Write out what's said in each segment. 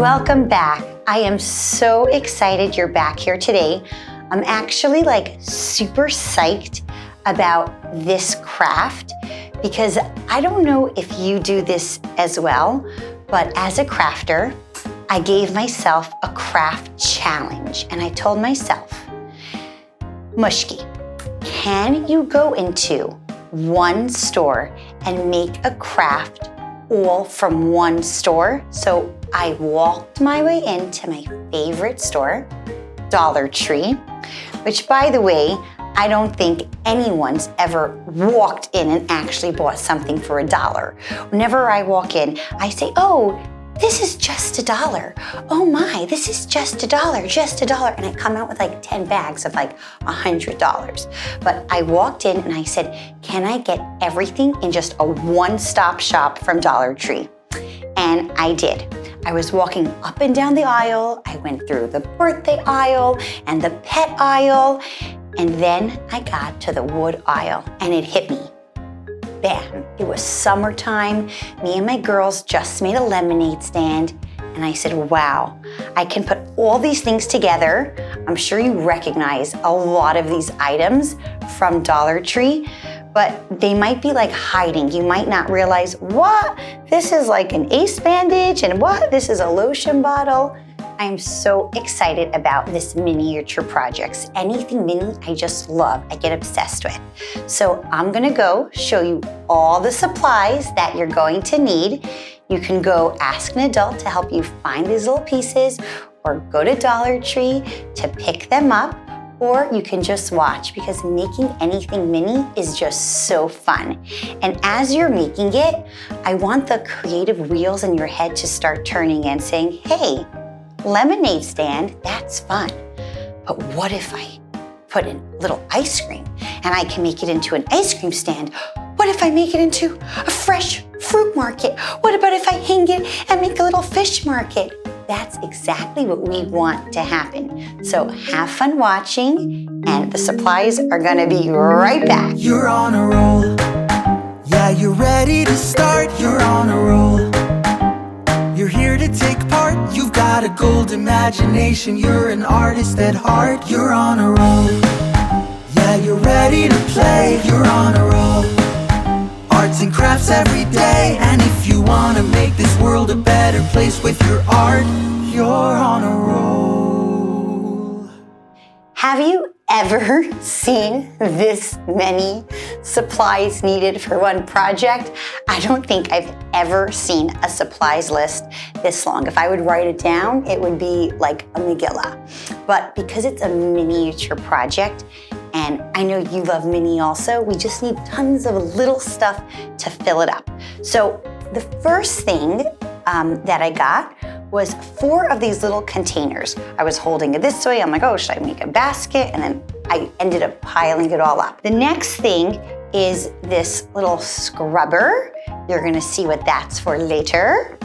Welcome back. I am so excited you're back here today. I'm actually like super psyched about this craft because I don't know if you do this as well, but as a crafter, I gave myself a craft challenge and I told myself, Mushki, can you go into one store and make a craft all from one store? So I walked my way into my favorite store, DollarTree, which by the way, I don't think anyone's ever walked in and actually bought something for $1. Whenever I walk in, I say, oh, this is just $1. Oh my, this is just $1, just $1. And I come out with like 10 bags of like $100. But I walked in and I said, can I get everything in just a one-stop shop from DollarTree? And I did. I was walking up and down the aisle. I went through the birthday aisle and the pet aisle. And then I got to the wood aisle and it hit me. Bam, it was summertime. Me and my girls just made a lemonade stand. And I said, wow, I can put all these things together. I'm sure you recognize a lot of these items from DollarTree, but they might be like hiding. You might not realize, what? This is like an ace bandage and what? This is a lotion bottle. I am so excited about this miniature projects. Anything mini, I just love. I get obsessed with. So I'm gonna go show you all the supplies that you're going to need. You can go ask an adult to help you find these little pieces or go to DollarTree to pick them up, or you can just watch because making anything mini is just so fun. And as you're making it, I want the creative wheels in your head to start turning and saying, hey, lemonade stand, that's fun. But what if I put in a little ice cream and I can make it into an ice cream stand? What if I make it into a fresh fruit market? What about if I hang it and make a little fish market? That's exactly what we want to happen. So have fun watching and the supplies are gonna be right back. You're on a roll. Yeah, you're ready to start. You're on a roll. You're here to take part. You've got a gold imagination. You're an artist at heart. You're on a roll. Yeah, you're ready to play. You're on a roll. Arts and crafts every day. And if you want to make this world a better place with your art, you're on a roll. Have you ever seen this many supplies needed for one project? I don't think I've ever seen a supplies list this long. If I would write it down, it would be like a Megillah. But because it's a miniature project, and I know you love mini also, we just need tons of little stuff to fill it up. So the first thing that I got was 4 of these little containers. I was holding it this way. I'm like, oh, should I make a basket? And then I ended up piling it all up. The next thing is this little scrubber. You're gonna see what that's for later.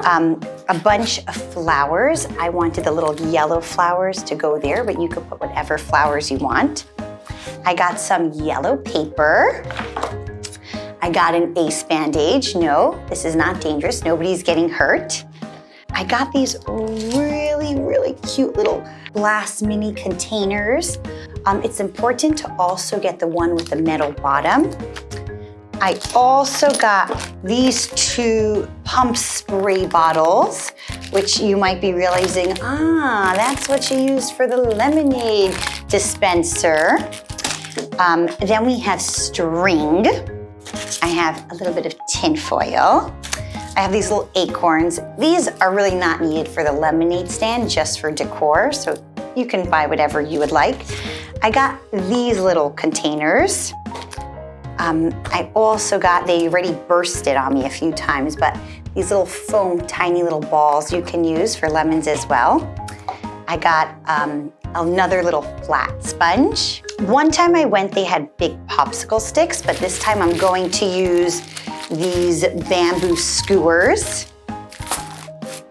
A bunch of flowers. I wanted the little yellow flowers to go there, but you could put whatever flowers you want. I got some yellow paper. I got an ace bandage. No, this is not dangerous. Nobody's getting hurt. I got these really, really cute little glass mini containers. It's important to also get the one with the metal bottom. I also got these 2 pump spray bottles, which you might be realizing, that's what you use for the lemonade dispenser. Then we have string. I have a little bit of tinfoil. I have these little acorns. These are really not needed for the lemonade stand, just for decor, so you can buy whatever you would like. I got these little containers. I also got, they already bursted on me a few times, but these little foam, tiny little balls you can use for lemons as well. I got another little flat sponge. One time I went, they had big popsicle sticks, but this time I'm going to use these bamboo skewers.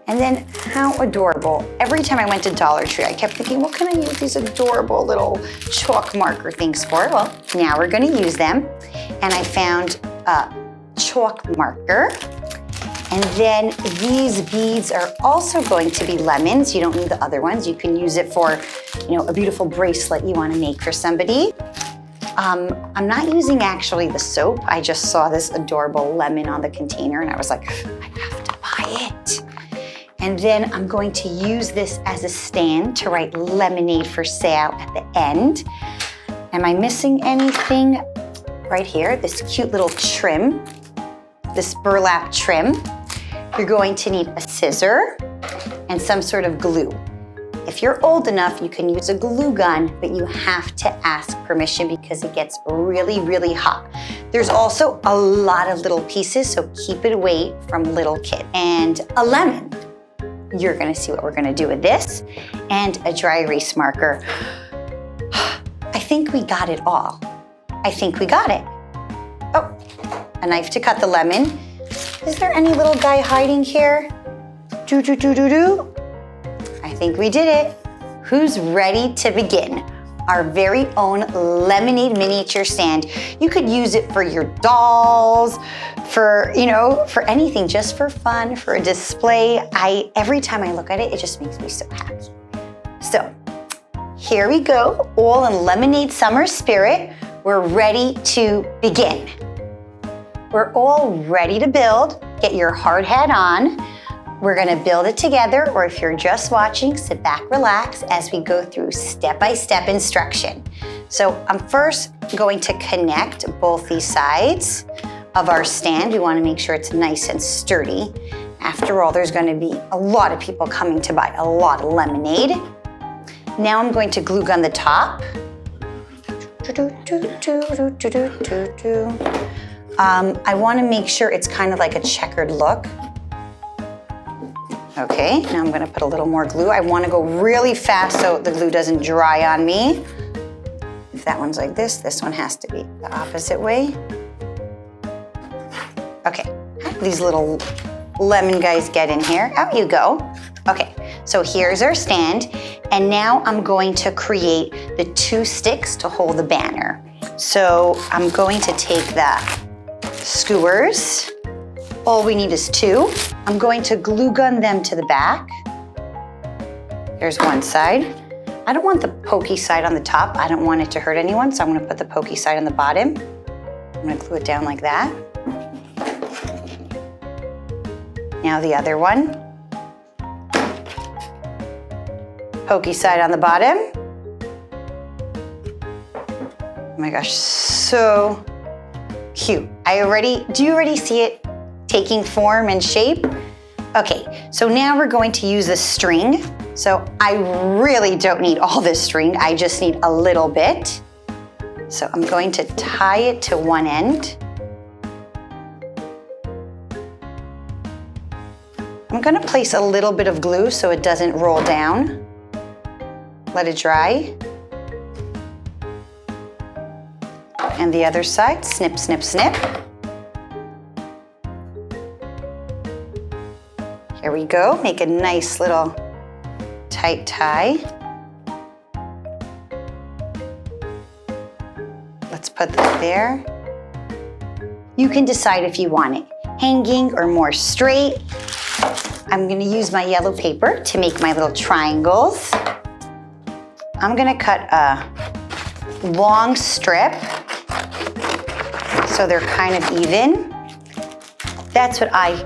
And then how adorable. Every time I went to DollarTree, I kept thinking, what can I use these adorable little chalk marker things for? Well, now we're gonna use them. And I found a chalk marker. And then these beads are also going to be lemons. You don't need the other ones. You can use it for, a beautiful bracelet you want to make for somebody. I'm not using actually the soap. I just saw this adorable lemon on the container and I was like, I have to buy it. And then I'm going to use this as a stand to write lemonade for sale at the end. Am I missing anything? Right here, this cute little trim, this burlap trim. You're going to need a scissor and some sort of glue. If you're old enough, you can use a glue gun, but you have to ask permission because it gets really, really hot. There's also a lot of little pieces, so keep it away from little kids. And a lemon. You're gonna see what we're gonna do with this. And a dry erase marker. I think we got it all. I think we got it. Oh, a knife to cut the lemon. Is there any little guy hiding here? Do. I think we did it. Who's ready to begin? Our very own lemonade miniature stand. You could use it for your dolls, for anything, just for fun, for a display. Every time I look at it, it just makes me so happy. So, here we go, all in lemonade summer spirit. We're ready to begin. We're all ready to build. Get your hard hat on. We're gonna build it together, or if you're just watching, sit back, relax as we go through step-by-step instruction. So I'm first going to connect both these sides of our stand. We wanna make sure it's nice and sturdy. After all, there's gonna be a lot of people coming to buy a lot of lemonade. Now I'm going to glue gun the top. I wanna make sure it's kind of like a checkered look. Okay, now I'm gonna put a little more glue. I wanna go really fast so the glue doesn't dry on me. If that one's like this one has to be the opposite way. Okay, how do these little lemon guys get in here? Out you go. Okay, so here's our stand. And now I'm going to create the 2 sticks to hold the banner. So I'm going to take the skewers. All we need is 2. I'm going to glue gun them to the back. There's one side. I don't want the pokey side on the top. I don't want it to hurt anyone, so I'm gonna put the pokey side on the bottom. I'm gonna glue it down like that. Now the other one. Pokey side on the bottom. Oh my gosh, so cute. Do you already see it taking form and shape? Okay, so now we're going to use a string. So I really don't need all this string, I just need a little bit. So I'm going to tie it to one end. I'm gonna place a little bit of glue so it doesn't roll down. Let it dry. And the other side, snip, snip, snip. Here we go, make a nice little tight tie. Let's put that there. You can decide if you want it hanging or more straight. I'm gonna use my yellow paper to make my little triangles. I'm gonna cut a long strip so they're kind of even. That's what I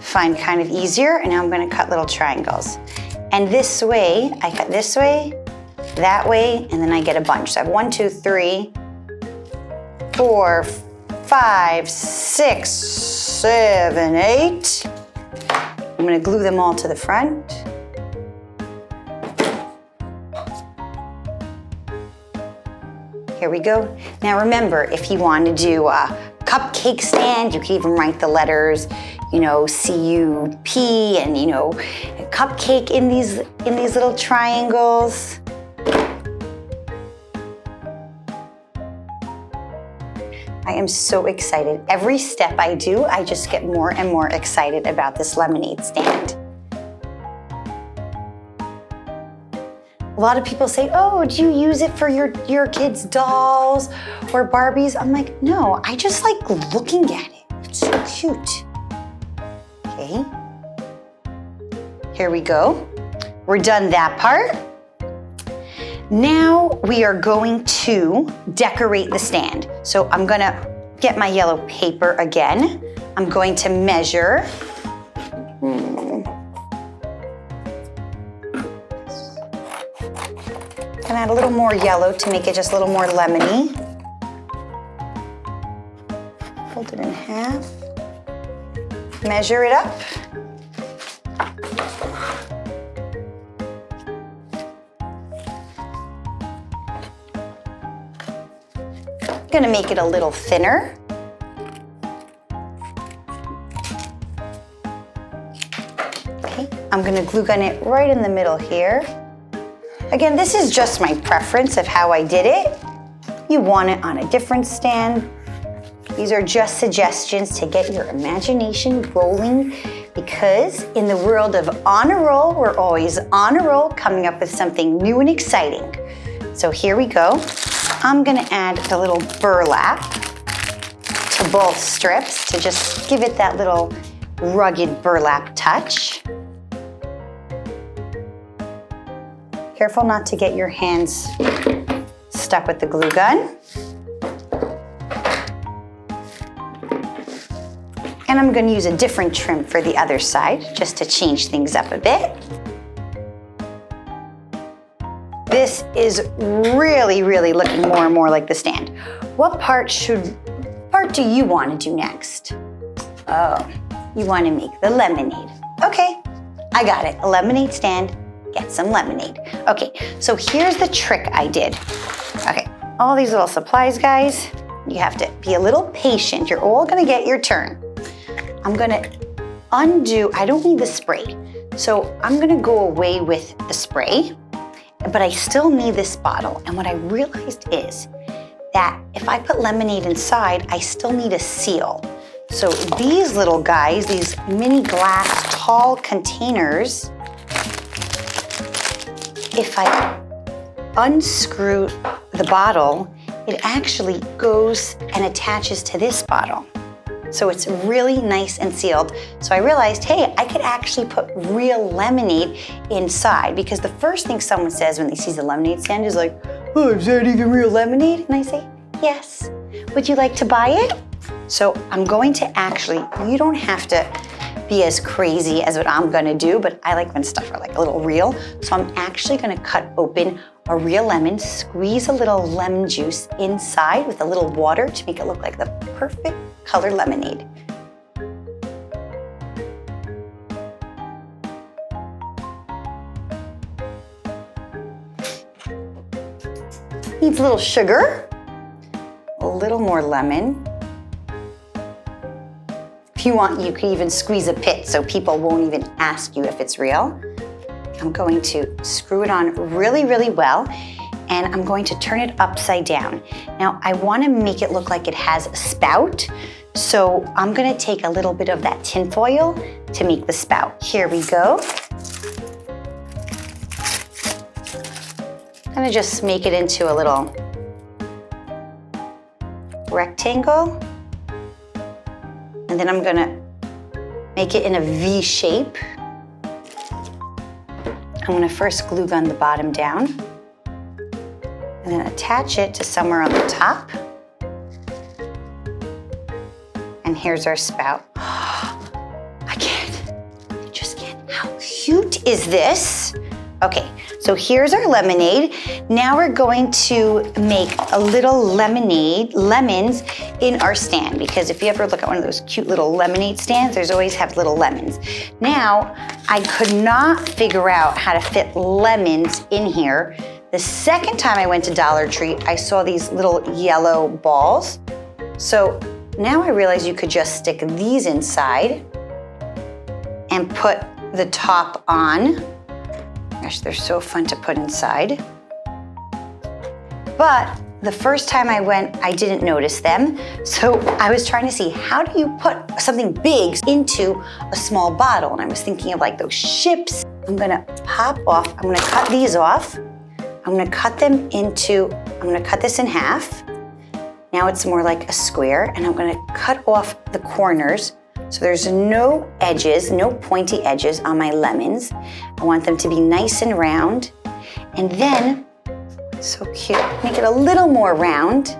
find kind of easier, and now I'm gonna cut little triangles. And this way, I cut this way, that way, and then I get a bunch. So I have 1, 2, 3, 4, 5, 6, 7, 8. I'm gonna glue them all to the front. Here we go. Now remember, if you want to do a cupcake stand, you can even write the letters, C-U-P, and a cupcake in these little triangles. I am so excited. Every step I do, I just get more and more excited about this lemonade stand. A lot of people say, oh, do you use it for your kids' dolls or Barbies? I'm like, no, I just like looking at it. It's so cute. Okay. Here we go. We're done that part. Now we are going to decorate the stand. So I'm gonna get my yellow paper again. I'm going to measure. Gonna add a little more yellow to make it just a little more lemony. Fold it in half. Measure it up. Gonna make it a little thinner. Okay, I'm gonna glue gun it right in the middle here. Again, this is just my preference of how I did it. You want it on a different stand. These are just suggestions to get your imagination rolling, because in the world of on a roll, we're always on a roll, coming up with something new and exciting. So here we go. I'm gonna add the little burlap to both strips to just give it that little rugged burlap touch. Careful not to get your hands stuck with the glue gun. And I'm gonna use a different trim for the other side just to change things up a bit. This is really, really looking more and more like the stand. What part do you want to do next? Oh, you want to make the lemonade. Okay, I got it. A lemonade stand, get some lemonade. Okay, so here's the trick I did. Okay, all these little supplies, guys, you have to be a little patient. You're all gonna get your turn. I'm gonna undo, I don't need the spray. So I'm gonna go away with the spray, but I still need this bottle. And what I realized is that if I put lemonade inside, I still need a seal. So these little guys, these mini glass tall containers, if I unscrew the bottle, it actually goes and attaches to this bottle. So it's really nice and sealed. So I realized, hey, I could actually put real lemonade inside, because the first thing someone says when they see the lemonade stand is like, oh, is that even real lemonade? And I say, yes. Would you like to buy it? So I'm going to actually, you don't have to be as crazy as what I'm gonna do, but I like when stuff are like a little real. So I'm actually gonna cut open a real lemon, squeeze a little lemon juice inside with a little water to make it look like the perfect color lemonade. Needs a little sugar, a little more lemon. If you want, you can even squeeze a pit so people won't even ask you if it's real. I'm going to screw it on really, really well, and I'm going to turn it upside down. Now, I want to make it look like it has a spout, so I'm going to take a little bit of that tinfoil to make the spout. Here we go. I'm going to just make it into a little rectangle, and then I'm going to make it in a V shape. I'm gonna first glue gun the bottom down and then attach it to somewhere on the top. And here's our spout. I just can't. How cute is this? Okay, so here's our lemonade. Now we're going to make a little lemons in our stand, because if you ever look at one of those cute little lemonade stands, there's always have little lemons. Now, I could not figure out how to fit lemons in here. The second time I went to Dollar Tree, I saw these little yellow balls. So now I realize you could just stick these inside and put the top on. Gosh, they're so fun to put inside. But the first time I went, I didn't notice them. So I was trying to see, how do you put something big into a small bottle? And I was thinking of like those ships. I'm gonna pop off, I'm gonna cut these off. I'm gonna cut this in half. Now it's more like a square, and I'm gonna cut off the corners So there's no edges, no pointy edges on my lemons. I want them to be nice and round. And then, so cute, make it a little more round.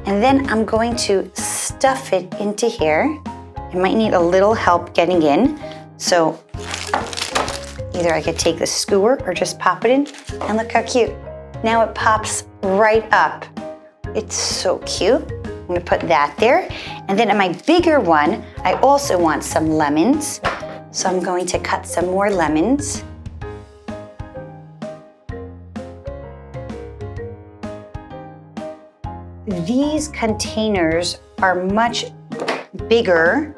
And then I'm going to stuff it into here. It might need a little help getting in. So either I could take the skewer or just pop it in, and look how cute. Now it pops right up. It's so cute. I'm gonna put that there. And then in my bigger one, I also want some lemons. So I'm going to cut some more lemons. These containers are much bigger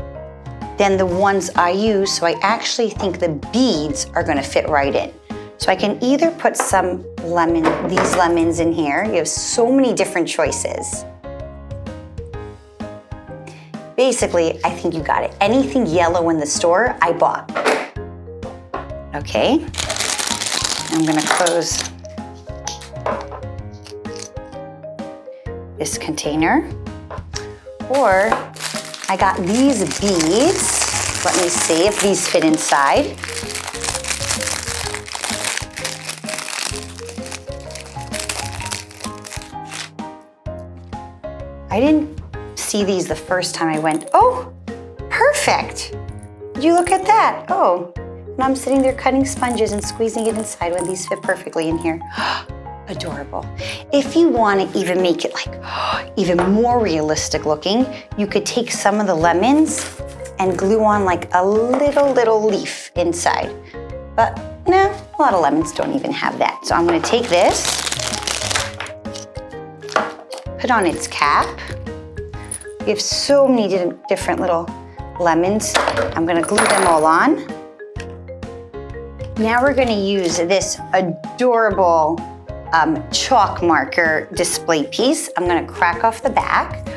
than the ones I use, so I actually think the beads are gonna fit right in. So I can either put some these lemons in here. You have so many different choices. Basically, I think you got it. Anything yellow in the store, I bought. Okay, I'm gonna close this container. Or I got these beads. Let me see if these fit inside. I didn't see these the first time I went. Oh, perfect. Did you look at that? Oh, and I'm sitting there cutting sponges and squeezing it inside when these fit perfectly in here. Adorable. If you want to even make it like even more realistic looking, you could take some of the lemons and glue on like a little leaf inside. But no, a lot of lemons don't even have that. So I'm going to take this, put on its cap. We have so many different little lemons. I'm going to glue them all on. Now we're going to use this adorable chalk marker display piece. I'm gonna crack off the back.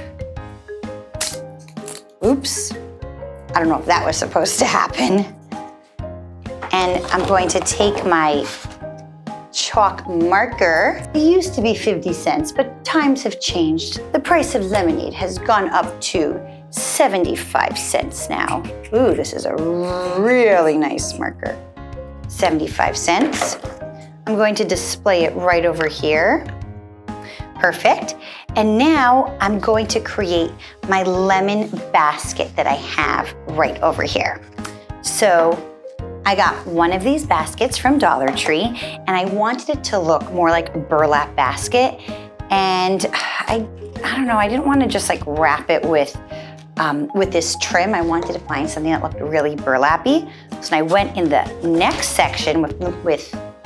Oops, I don't know if that was supposed to happen. And I'm going to take my chalk marker. It used to be 50 cents, but times have changed. The price of lemonade has gone up to 75 cents now. Ooh, this is a really nice marker. 75 cents. I'm going to display it right over here. Perfect. And now I'm going to create my lemon basket that I have right over here. So I got one of these baskets from DollarTree, and I wanted it to look more like a burlap basket. And I don't know, I didn't want to just like wrap it with this trim. I wanted to find something that looked really burlappy. So I went in the next section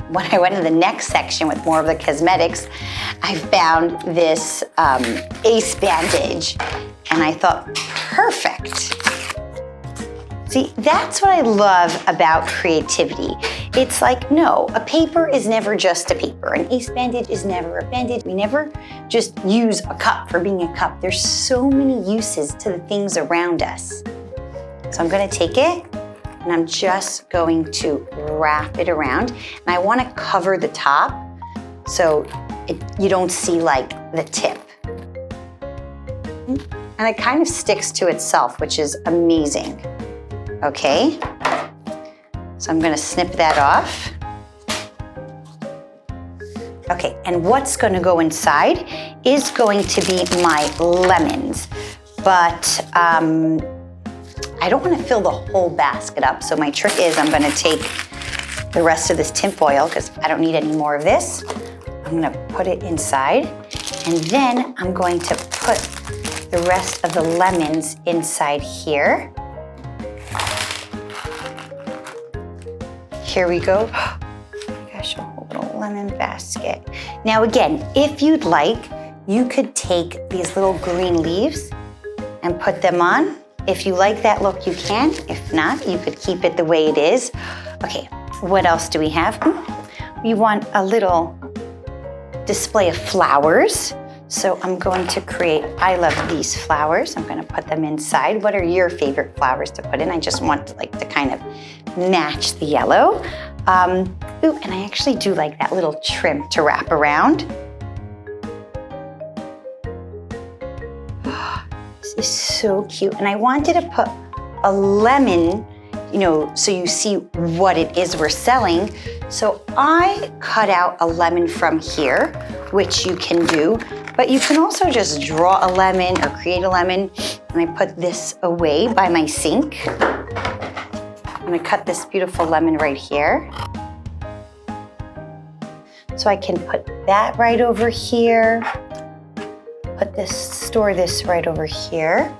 when I went in the next section with more of the cosmetics, I found this ace bandage, and I thought, perfect. See, that's what I love about creativity. It's like, no, a paper is never just a paper. An ace bandage is never a bandage. We never just use a cup for being a cup. There's so many uses to the things around us. So I'm gonna take it, and I'm just going to wrap it around. And I want to cover the top so you don't see like the tip. And it kind of sticks to itself, which is amazing. Okay, so I'm going to snip that off. Okay, and what's going to go inside is going to be my lemons. But I don't want to fill the whole basket up, so my trick is I'm going to take the rest of this tinfoil, because I don't need any more of this. I'm going to put it inside, and then I'm going to put the rest of the lemons inside here. Here we go. Oh my gosh, a whole little lemon basket. Now again, if you'd like, you could take these little green leaves and put them on. If you like that look, you can. If not, you could keep it the way it is. Okay, what else do we have? We want a little display of flowers. So I'm going to create, I love these flowers. I'm gonna put them inside. What are your favorite flowers to put in? I just want to kind of match the yellow. Ooh, and I actually do like that little trim to wrap around. This is so cute. And I wanted to put a lemon, you know, so you see what it is we're selling. So I cut out a lemon from here, which you can do, but you can also just draw a lemon or create a lemon. And I put this away by my sink. I'm gonna cut this beautiful lemon right here. So I can put that right over here. Store this right over here.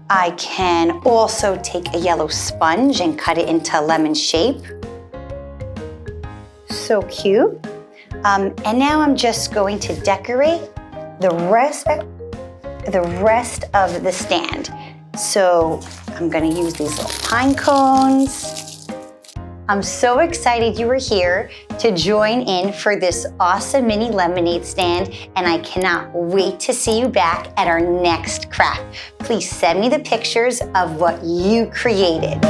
I can also take a yellow sponge and cut it into lemon shape. So cute. And now I'm just going to decorate the rest of the stand. So I'm gonna use these little pine cones. I'm so excited you were here to join in for this awesome mini lemonade stand, and I cannot wait to see you back at our next craft. Please send me the pictures of what you created.